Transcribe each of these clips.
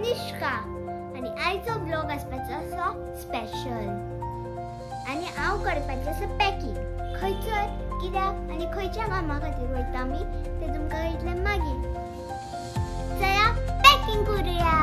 निष्का आणि आयचो ब्लॉग आसपाचो असो स्पेशल आणि हांव करपाचें असं पॅकिंग खंयसर कित्याक आनी खंयच्या कामा खातीर वयता आमी ते तुमकां कळटलें मागीर. चला पॅकिंग करूया.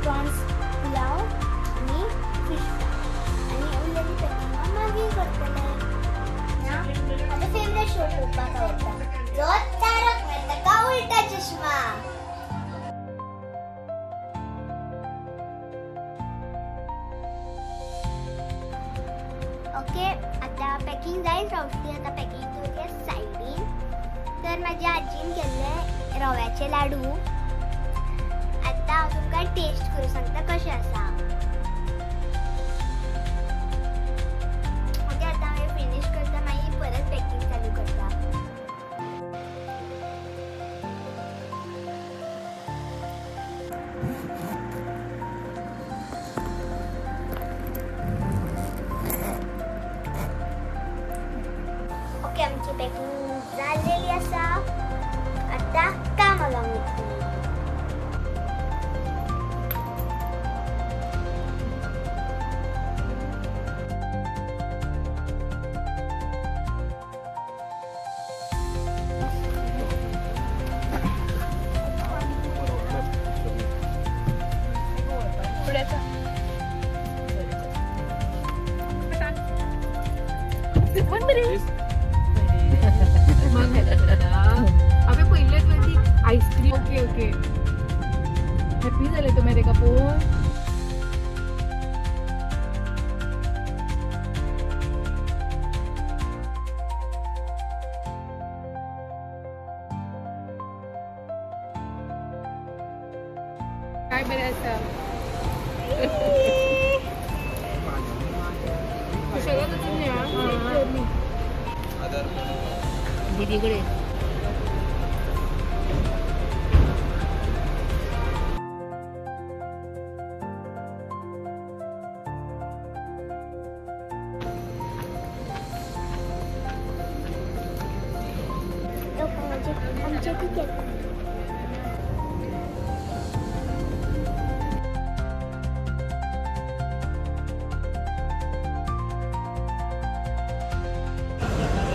प्रॉन्स पुलाव आणि फिश आणि उरलेली पॅकिंग मागीर करतले ना. आता फेवरेट शो पळोवपाक आवडटा जो तारक मेहता का उल्टा चष्मा. ओके आता पॅकिंग जायत रावतली. आता पॅकिंग दवरया सायडीन. तर म्हाज्या आजीन केल्ले रव्याचे लाडू. आता हांव तुमकां टेस्ट करून सांगता कशें आसा. ओके आता हांव फिनिश करता मागीर परत पॅकिंग चालू करता. ओके आमची पॅकिंग जाल्लेली आसा. आता कामाक लागून आईस्क्रीम. ओके ओके हॅपी झाले तुम्ही ते कापून. काय बरें आसा. दीदी कडे आमचे तिकेट.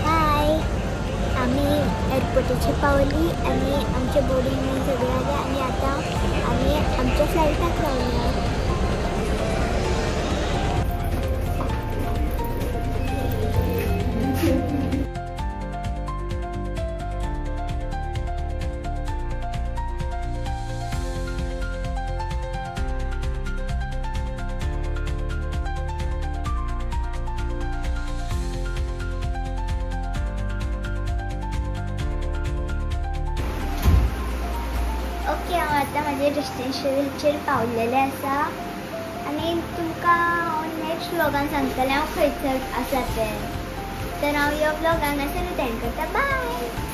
हाय आम्ही एअरपोर्टाचेर पावली आणि आमच्या बोर्डिंग सगळे आले आणि आता आम्ही आमच्या फ्लायटाक रावल्या. ओके हांव आतां म्हाज्या डेस्टिनेशनाचेर पावलेलें आसा आनी तुमकां हांव नेक्स्ट व्लॉगान सांगतलें हांव खंयसर आसा तें. तर हांव ह्या व्लॉगान आसा एंड करता. बाय.